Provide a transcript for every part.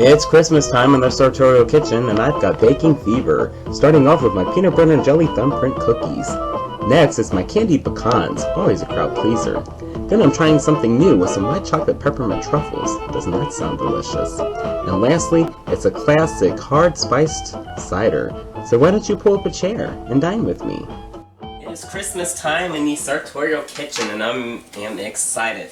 It's Christmas time in the Sartorial kitchen, and I've got baking fever, starting off with my peanut butter and jelly thumbprint cookies. Next is my candied pecans, always a crowd pleaser. Then I'm trying something new with some white chocolate peppermint truffles. Doesn't that sound delicious? And lastly, it's a classic hard spiced cider. So why don't you pull up a chair and dine with me? It is Christmas time in the Sartorial kitchen, and I am excited.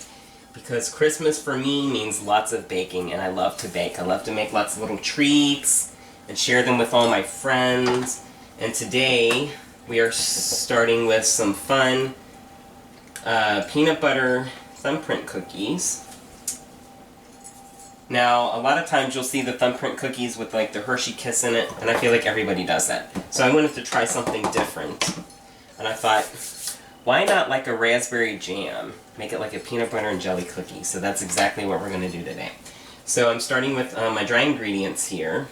Because Christmas for me means lots of baking, and I love to bake. I love to make lots of little treats and share them with all my friends. And today we are starting with some fun peanut butter thumbprint cookies. Now, a lot of times you'll see the thumbprint cookies with like the Hershey Kiss in it, and I feel like everybody does that. So I wanted to try something different. And I thought, why not like a raspberry jam? Make it like a peanut butter and jelly cookie. So that's exactly what we're going to do today. So I'm starting with my dry ingredients here.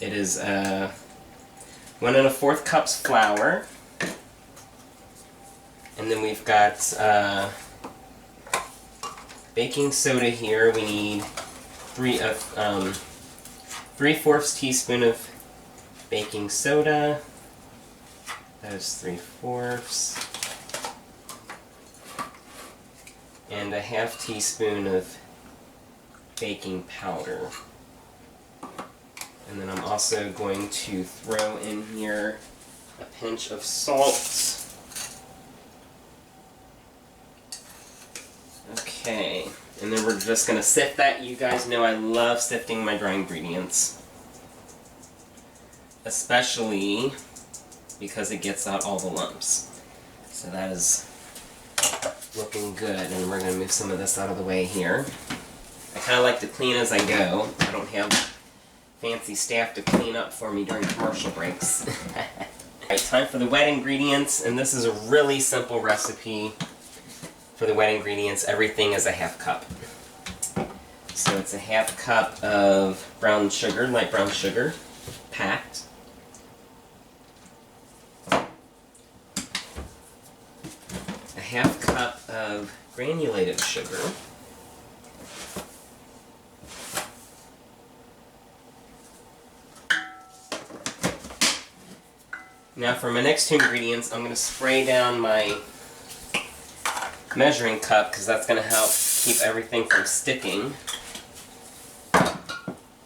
It is 1 1/4 cups flour. And then we've got baking soda here. We need 3/4 teaspoon of baking soda. That is 3/4. And a 1/2 teaspoon of baking powder. And then I'm also going to throw in here a pinch of salt. Okay, and then we're just going to sift that. You guys know I love sifting my dry ingredients, especially because it gets out all the lumps. So that is looking good, and we're going to move some of this out of the way here. I kind of like to clean as I go. I don't have fancy staff to clean up for me during commercial breaks. Alright, time for the wet ingredients, and this is a really simple recipe. For the wet ingredients, everything is a 1/2 cup. So it's a 1/2 cup of brown sugar, light brown sugar, packed. A 1/2 cup of granulated sugar. Now for my next two ingredients, I'm going to spray down my measuring cup because that's going to help keep everything from sticking.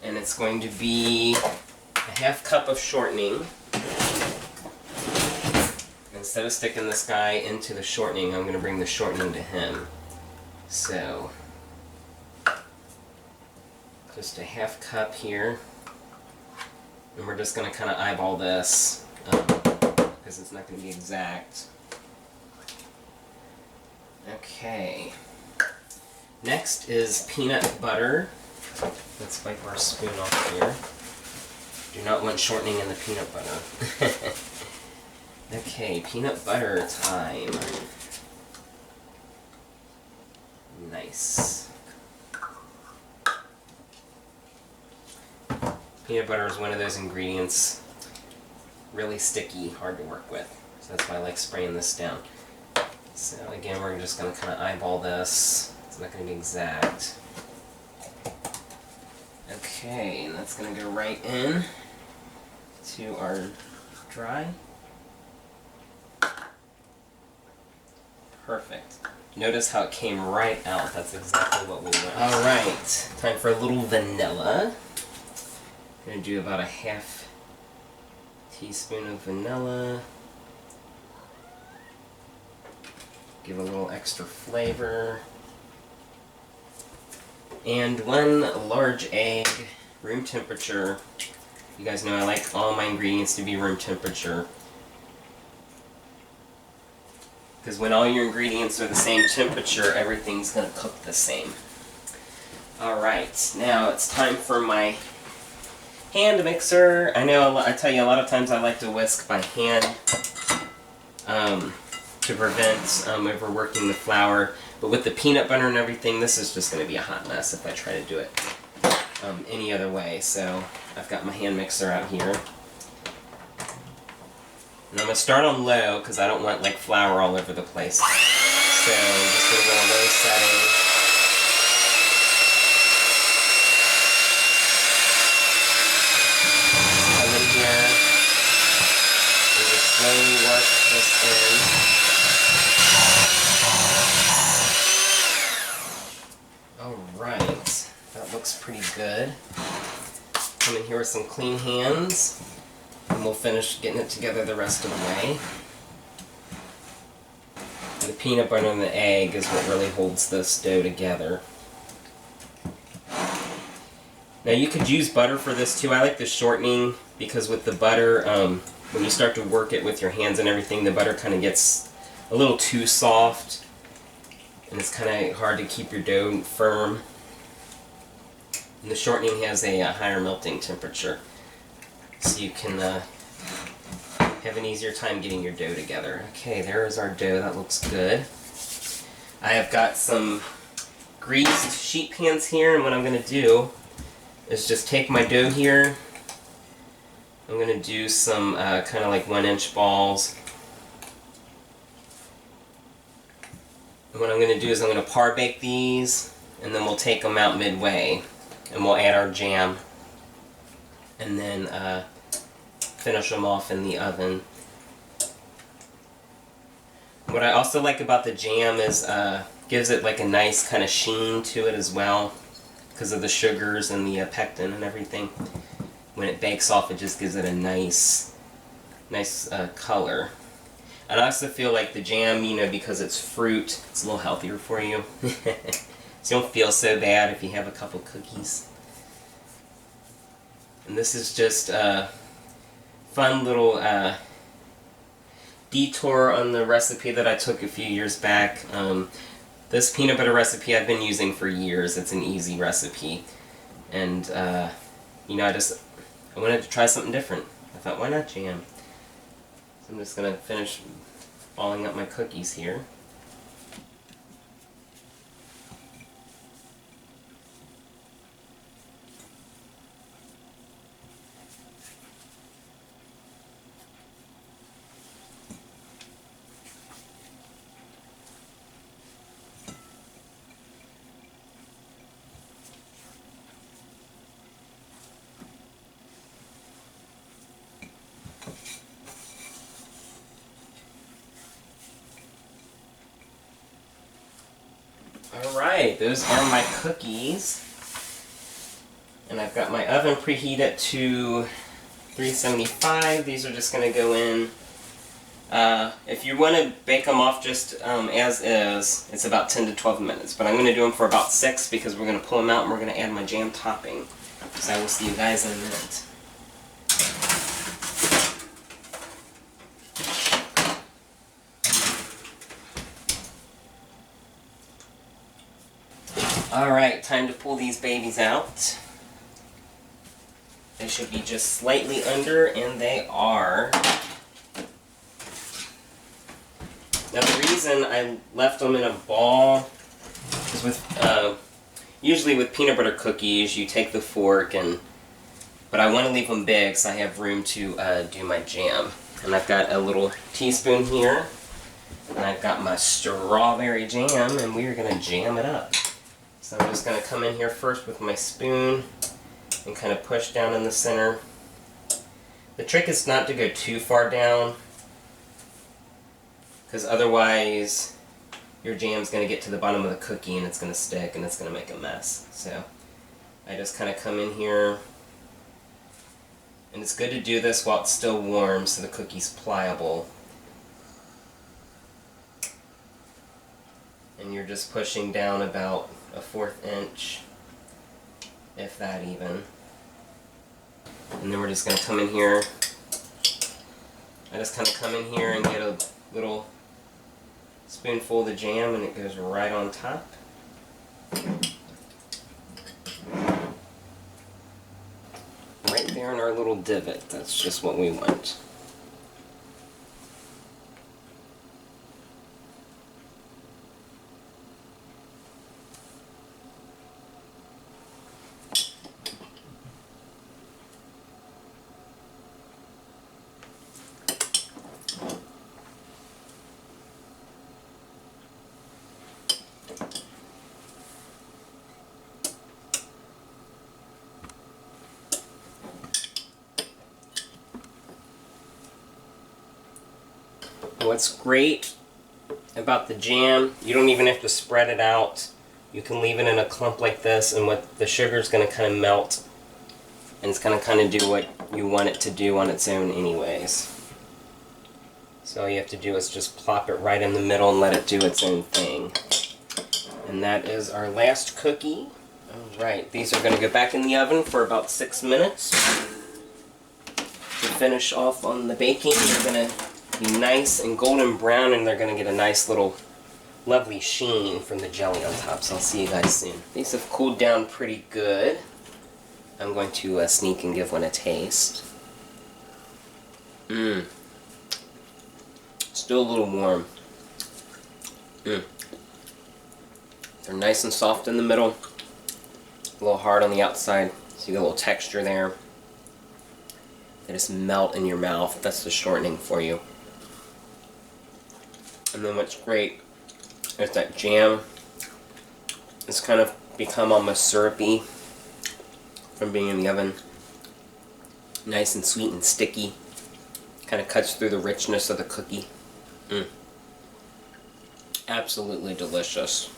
And it's going to be a 1/2 cup of shortening. Instead of sticking this guy into the shortening, I'm going to bring the shortening to him. So, just a 1/2 cup here. And we're just going to kind of eyeball this because it's not going to be exact. Okay. Next is peanut butter. Let's wipe our spoon off here. Do not want shortening in the peanut butter. Okay, peanut butter time. Nice. Peanut butter is one of those ingredients, really sticky, hard to work with. So that's why I like spraying this down. So again, we're just going to kind of eyeball this. It's not going to be exact. Okay, and that's going to go right in to our dry. Perfect. Notice how it came right out. That's exactly what we want. Alright, time for a little vanilla. I'm going to do about a 1/2 teaspoon of vanilla. Give a little extra flavor. And 1 large egg, room temperature. You guys know I like all my ingredients to be room temperature. Because when all your ingredients are the same temperature, everything's going to cook the same. Alright, now it's time for my hand mixer. I know, I tell you, a lot of times I like to whisk by hand to prevent overworking the flour. But with the peanut butter and everything, this is just going to be a hot mess if I try to do it any other way. So I've got my hand mixer out here. And I'm going to start on low because I don't want like flour all over the place. So I'm just going to go on low setting. this in. Alright, that looks pretty good. Come in here with some clean hands, and we'll finish getting it together the rest of the way. The peanut butter and the egg is what really holds this dough together. Now you could use butter for this too. I like the shortening because with the butter, when you start to work it with your hands and everything, the butter kind of gets a little too soft, and it's kind of hard to keep your dough firm. And the shortening has a higher melting temperature, so you can have an easier time getting your dough together. Okay, there is our dough. That looks good. I have got some greased sheet pans here, and what I'm going to do is just take my dough here. I'm going to do some kind of like 1-inch balls. And what I'm going to do is I'm going to par bake these, and then we'll take them out midway, and we'll add our jam, and then finish them off in the oven. What I also like about the jam is gives it like a nice kind of sheen to it as well, because of the sugars and the pectin and everything. When it bakes off, it just gives it a nice color. And I also feel like the jam, you know, because it's fruit, it's a little healthier for you. So you don't feel so bad if you have a couple cookies. And this is just a fun little detour on the recipe that I took a few years back. This peanut butter recipe I've been using for years. It's an easy recipe. And, you know, I wanted to try something different. I thought, why not jam? So I'm just going to finish balling up my cookies here. Alright, those are my cookies. And I've got my oven preheated to 375. These are just going to go in. If you want to bake them off just as is, it's about 10 to 12 minutes. But I'm going to do them for about 6 because we're going to pull them out and we're going to add my jam topping. So I will see you guys in a minute. Alright, time to pull these babies out. They should be just slightly under, and they are. Now the reason I left them in a ball is usually with peanut butter cookies, you take the fork but I want to leave them big so I have room to do my jam. And I've got a little teaspoon here, and I've got my strawberry jam, and we are going to jam it up. So I'm just going to come in here first with my spoon and kind of push down in the center. The trick is not to go too far down, because otherwise your jam's going to get to the bottom of the cookie and it's going to stick and it's going to make a mess. So I just kind of come in here, and it's good to do this while it's still warm so the cookie's pliable. And you're just pushing down about a 1/4 inch, if that even. And then we're just going to come in here. I just kind of come in here and get a little spoonful of the jam, and it goes right on top. Right there in our little divot. That's just what we want. What's great about the jam, you don't even have to spread it out. You can leave it in a clump like this, and what the sugar is going to kind of melt, and it's going to kind of do what you want it to do on its own anyways. So all you have to do is just plop it right in the middle and let it do its own thing. And that is our last cookie. Alright, these are going to go back in the oven for about 6 minutes. To finish off on the baking, they're going to be nice and golden brown, and they're going to get a nice little lovely sheen from the jelly on top. So I'll see you guys soon. These have cooled down pretty good. I'm going to sneak and give one a taste. Still a little warm. They're nice and soft in the middle, a little hard on the outside, so you get a little texture there. They just melt in your mouth. That's the shortening for you. And then what's great is that jam. It's kind of become almost syrupy from being in the oven. Nice and sweet and sticky. Kind of cuts through the richness of the cookie. Absolutely delicious.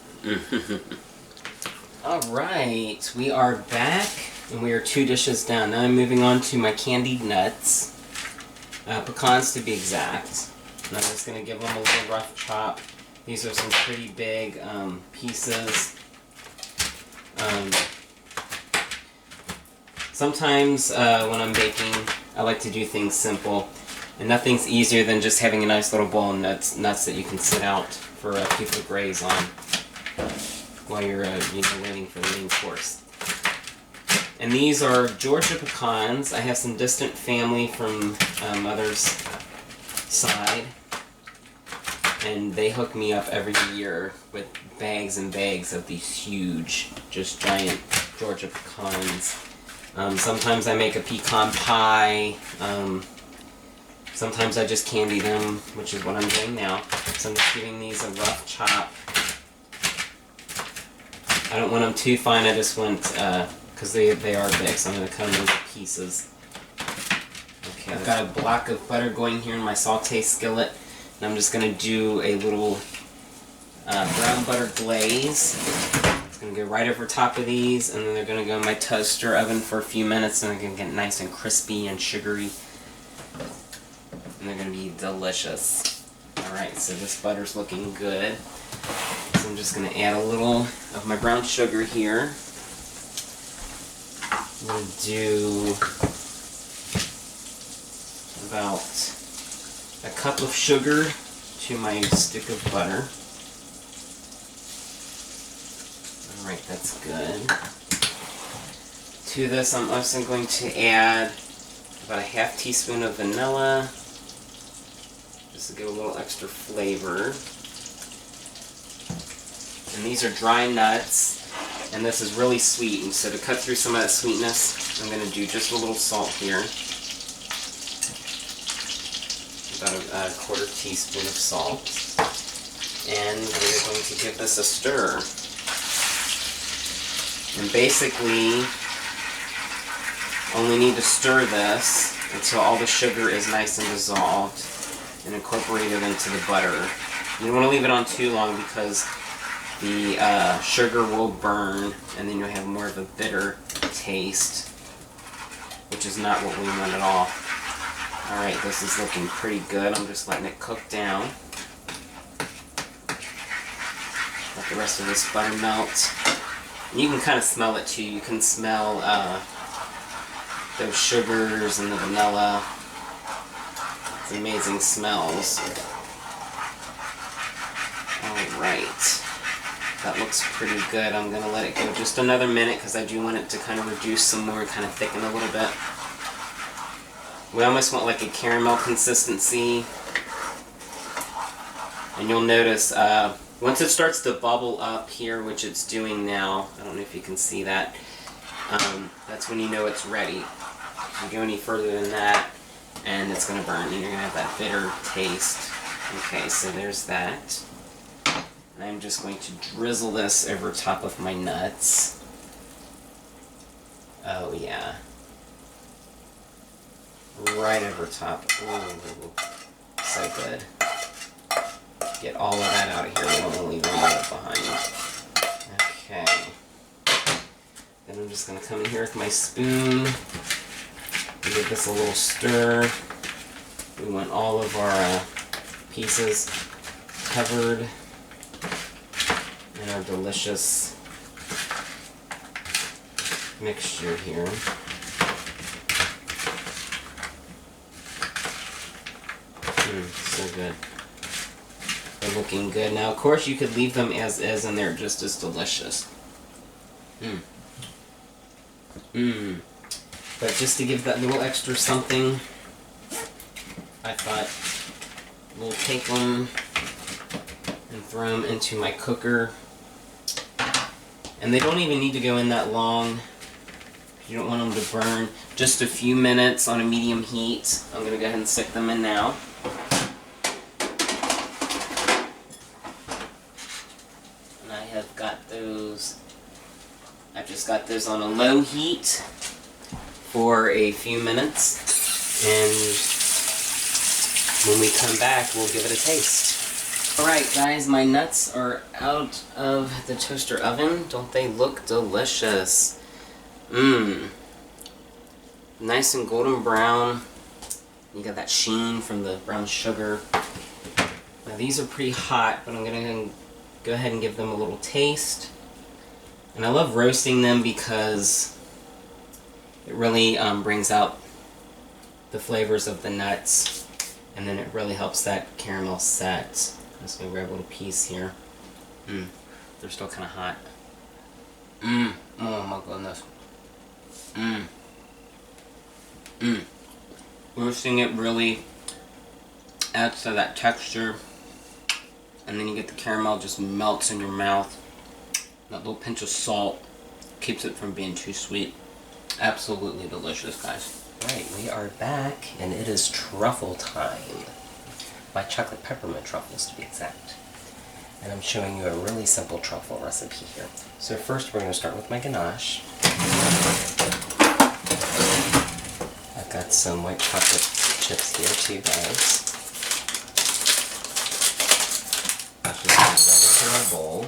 Alright, we are back, and we are 2 dishes down. Now I'm moving on to my candied nuts. Pecans to be exact. And I'm just going to give them a little rough chop. These are some pretty big pieces. Sometimes when I'm baking, I like to do things simple. And nothing's easier than just having a nice little bowl of nuts that you can sit out for people to graze on while you're waiting for the main course. And these are Georgia pecans. I have some distant family from mother's side, and they hook me up every year with bags and bags of these huge, just giant Georgia pecans. Sometimes I make a pecan pie. Sometimes I just candy them, which is what I'm doing now. So I'm just giving these a rough chop. I don't want them too fine, I just want, because they are big, so I'm going to cut them into pieces. Okay, I've got a block of butter going here in my saute skillet, and I'm just going to do a little brown butter glaze. It's going to go right over top of these, and then they're going to go in my toaster oven for a few minutes, and they're going to get nice and crispy and sugary. And they're going to be delicious. Alright, so this butter's looking good. So I'm just going to add a little of my brown sugar here. I'm going to do about a cup of sugar to my stick of butter. Alright, that's good. To this I'm also going to add about a half teaspoon of vanilla, just to give a little extra flavor. And these are dry nuts, and this is really sweet, and so to cut through some of that sweetness, I'm going to do just a little salt here. About a quarter teaspoon of salt. And we're going to give this a stir. And basically, only need to stir this until all the sugar is nice and dissolved and incorporated into the butter. You don't want to leave it on too long because the sugar will burn, and then you'll have more of a bitter taste, which is not what we want at all. Alright, this is looking pretty good. I'm just letting it cook down. Let the rest of this butter melt. And you can kind of smell it too. You can smell those sugars and the vanilla. It's amazing smells. Alright. That looks pretty good. I'm going to let it go just another minute because I do want it to kind of reduce some more, kind of thicken a little bit. We almost want like a caramel consistency. And you'll notice once it starts to bubble up here, which it's doing now, I don't know if you can see that, that's when you know it's ready. If you go any further than that, and it's going to burn, and you're going to have that bitter taste. Okay, so there's that. And I'm just going to drizzle this over top of my nuts. Oh yeah. Right over top. Ooh, so good. get all of that out of here. We don't want to leave any of it behind. Okay. Then I'm just going to come in here with my spoon and give this a little stir. We want all of our pieces covered in our delicious mixture here. So good. They're looking good. Now, of course, you could leave them as is, and they're just as delicious. But just to give that little extra something, I thought we'll take them and throw them into my cooker. And they don't even need to go in that long. You don't want them to burn. Just a few minutes on a medium heat. I'm going to go ahead and stick them in now. And I have got those, I've just got those on a low heat for a few minutes. And when we come back, we'll give it a taste. Alright guys, my nuts are out of the toaster oven. Don't they look delicious? Nice and golden brown. You got that sheen from the brown sugar. Now these are pretty hot, but I'm going to go ahead and give them a little taste. And I love roasting them because it really brings out the flavors of the nuts. And then it really helps that caramel set. I'm just going to grab a little piece here. They're still kind of hot. Oh my goodness. Roasting it really adds to that texture. And then you get the caramel just melts in your mouth. That little pinch of salt keeps it from being too sweet. Absolutely delicious, guys. Right, we are back, and it is truffle time. My chocolate peppermint truffles, to be exact. And I'm showing you a really simple truffle recipe here. So first we're going to start with my ganache. I've got some white chocolate chips here too, guys. I'm just going to run into my bowl.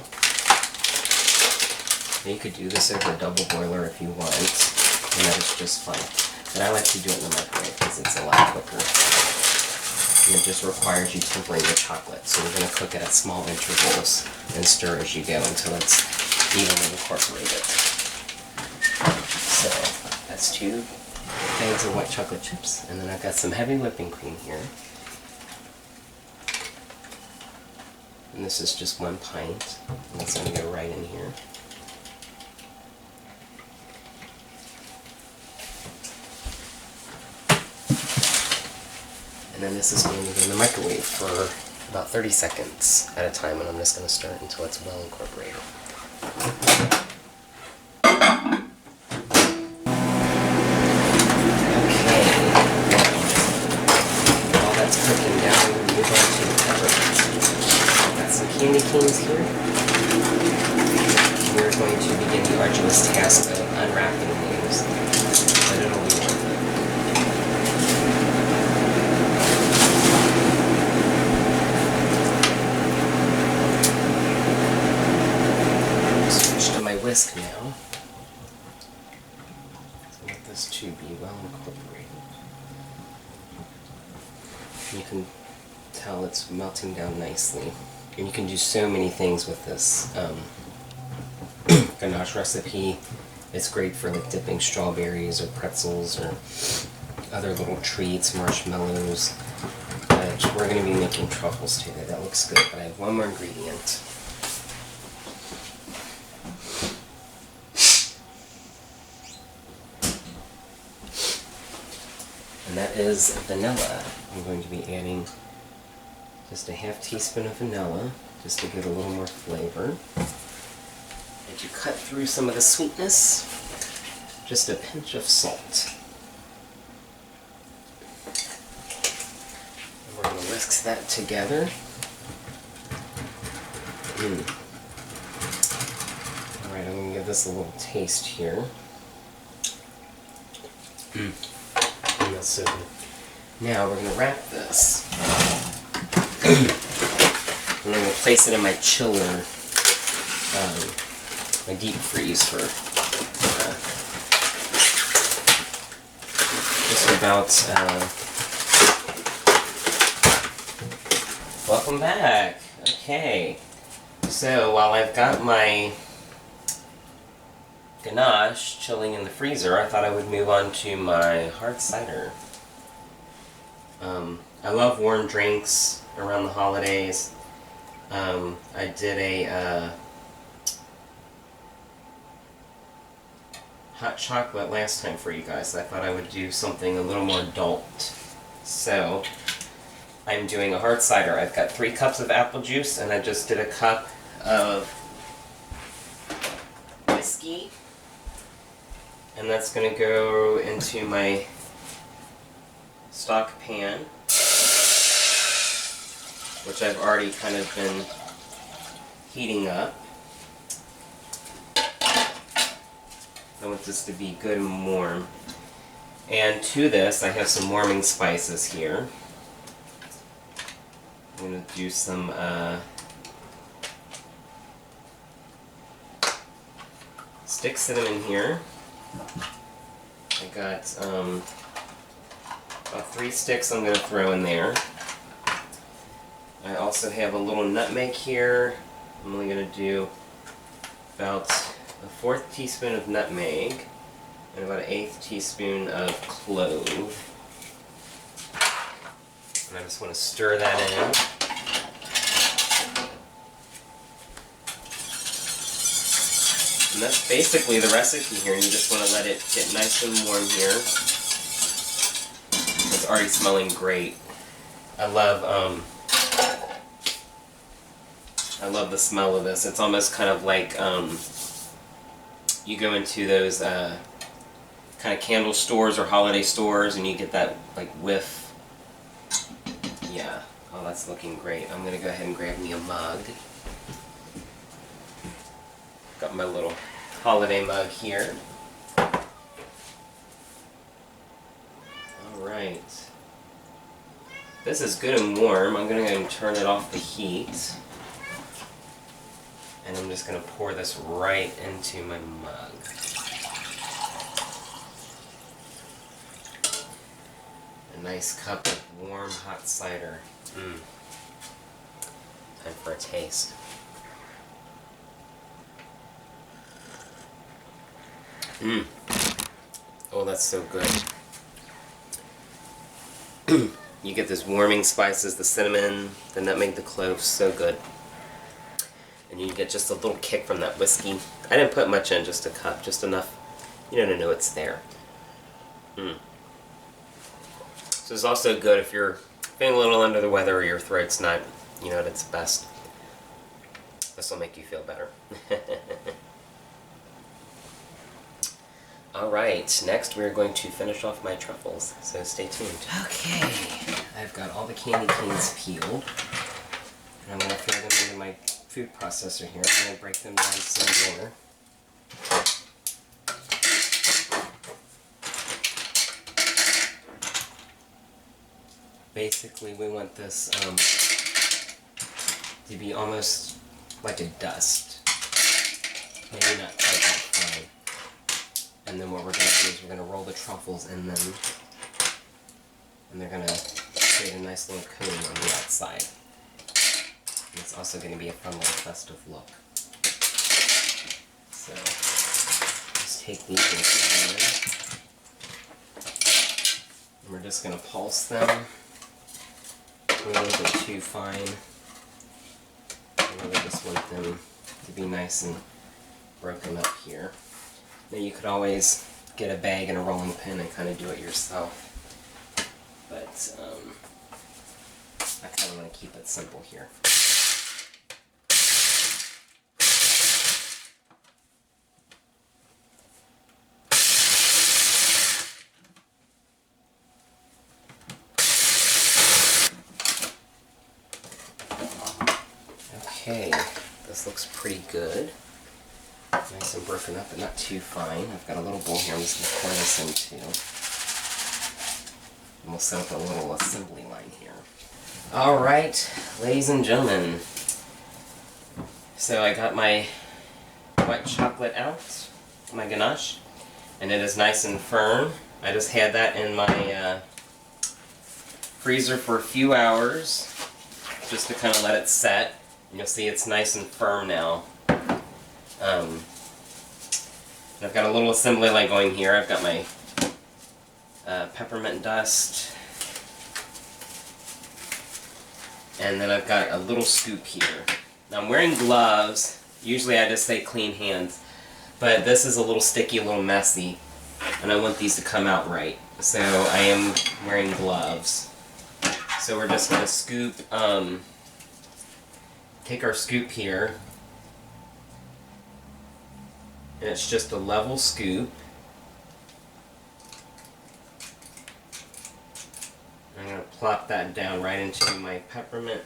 Now you could do this over a double boiler if you want, and that is just fine. But I like to do it in the microwave because it's a lot quicker. And it just requires you tempering the chocolate. So we're going to cook it at small intervals and stir as you go until it's evenly incorporated. So that's 2 bags of white chocolate chips. And then I've got some heavy whipping cream here. And this is just 1 pint. And that's going to go right in here. And then this is going to go in the microwave for about 30 seconds at a time, and I'm just going to stir it until it's well incorporated. Okay. While that's cooking down, we're going to move on to the peppermint. I've got some candy canes here. We're going to begin the arduous task of unwrapping these, but it'll be worth it. Whisk now. So I want this to be well incorporated. You can tell it's melting down nicely. And you can do so many things with this ganache recipe. It's great for like dipping strawberries or pretzels or other little treats, marshmallows. But we're going to be making truffles today. That looks good, but I have one more ingredient. And that is vanilla. I'm going to be adding just a half teaspoon of vanilla, just to give it a little more flavor. And to cut through some of the sweetness, just a pinch of salt. And we're going to whisk that together. Alright, I'm going to give this a little taste here. That's so good. Now we're going to wrap this And then we'll place it in my chiller, my deep freeze for just about, welcome back. Okay, so while I've got my ganache chilling in the freezer, I thought I would move on to my hard cider. I love warm drinks around the holidays. I did a hot chocolate last time for you guys. I thought I would do something a little more adult. So, I'm doing a hard cider. I've got 3 cups of apple juice, and I just did a cup of whiskey. And that's going to go into my stock pan, which I've already kind of been heating up. I want this to be good and warm. And to this, I have some warming spices here. I'm going to do some stick cinnamon here. I got about 3 sticks I'm going to throw in there. I also have a little nutmeg here. I'm only going to do about a 1/4 teaspoon of nutmeg and about an 1/8 teaspoon of clove. And I just want to stir that in. And that's basically the recipe here, and you just want to let it get nice and warm here. It's already smelling great. I love the smell of this. It's almost kind of like you go into those kind of candle stores or holiday stores and you get that like whiff. Yeah. Oh, that's looking great. I'm going to go ahead and grab me a mug. Got my little holiday mug here. Alright. This is good and warm. I'm going to go and turn it off the heat. And I'm just going to pour this right into my mug. A nice cup of warm hot cider. Time for a taste. Oh, that's so good. You get this warming spices, the cinnamon, the nutmeg, the cloves, so good. And you get just a little kick from that whiskey. I didn't put much in, just a cup, just enough, you know, to know it's there. So it's also good if you're feeling a little under the weather or your throat's not, you know, at its best. This will make you feel better. Alright, next we're going to finish off my truffles, so stay tuned. Okay, I've got all the candy canes peeled. And I'm going to throw them into my food processor here. I'm going to break them down some more. Basically, we want this to be almost like a dust. Maybe not quite that fine. And then what we're going to do is we're going to roll the truffles in them. And they're going to create a nice little coating on the outside. And it's also going to be a fun little festive look. So, just take these and put them in. And we're just going to pulse them. A little bit too fine. I really just want them to be nice and broken up here. Now you could always get a bag and a rolling pin and kind of do it yourself. But I kind of want to keep it simple here. Okay, this looks pretty good. Nice and broken up, but not too fine. I've got a little bowl here I'm just going to pour this into. And we'll set up a little assembly line here. Alright, ladies and gentlemen, So I got my white chocolate out, my ganache, and it is nice and firm. I just had that in my freezer for a few hours just to kind of let it set. And you'll see it's nice and firm now. I've got a little assembly line going here. I've got my peppermint dust. And then I've got a little scoop here. Now I'm wearing gloves. Usually I just say clean hands. But this is a little sticky, a little messy. And I want these to come out right. So I am wearing gloves. So we're just going to scoop, take our scoop here. And it's just a level scoop. I'm going to plop that down right into my peppermint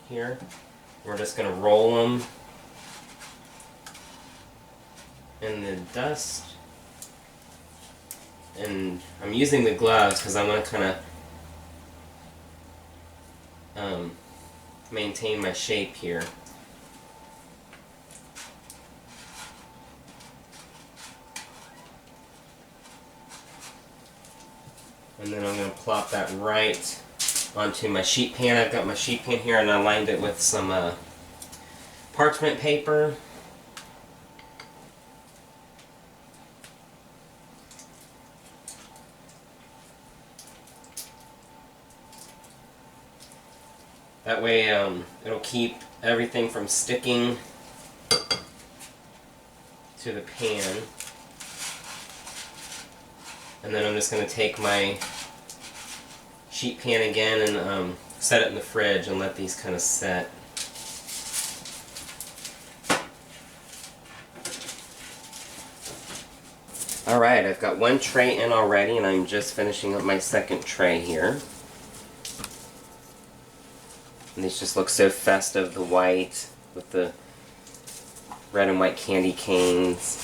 here. We're just going to roll them in the dust. And I'm using the gloves because I want to kind of maintain my shape here. And then I'm going to plop that right onto my sheet pan. I've got my sheet pan here and I lined it with some parchment paper. That way it'll keep everything from sticking to the pan. And then I'm just going to take my sheet pan again and set it in the fridge and let these kind of set. Alright, I've got one tray in already and I'm just finishing up my second tray here. And these just look so festive, the white with the red and white candy canes.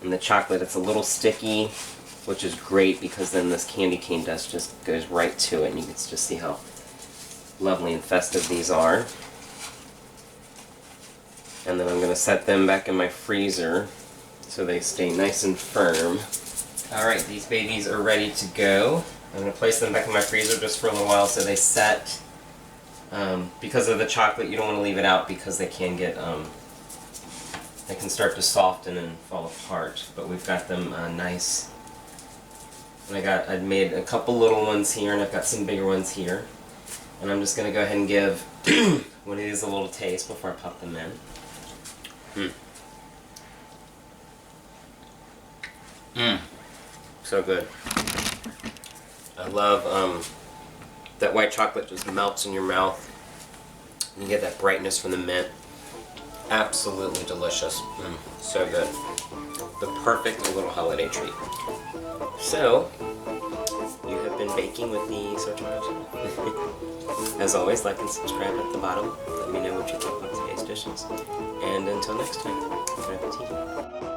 And the chocolate, it's a little sticky, which is great because then this candy cane dust just goes right to it and you can just see how lovely and festive these are. And then I'm going to set them back in my freezer so they stay nice and firm. Alright, these babies are ready to go. I'm going to place them back in my freezer just for a little while so they set. Because of the chocolate, you don't want to leave it out because they can get, they can start to soften and fall apart. But we've got them nice. And I made a couple little ones here and I've got some bigger ones here. And I'm just going to go ahead and give one of these a little taste before I pop them in. So good. I love that white chocolate just melts in your mouth. You get that brightness from the mint. Absolutely delicious. So good. The perfect little holiday treat. So, you have been baking with the Sartorial. As always, like and subscribe at the bottom. Let me know what you think about today's dishes. And until next time, bon appetit.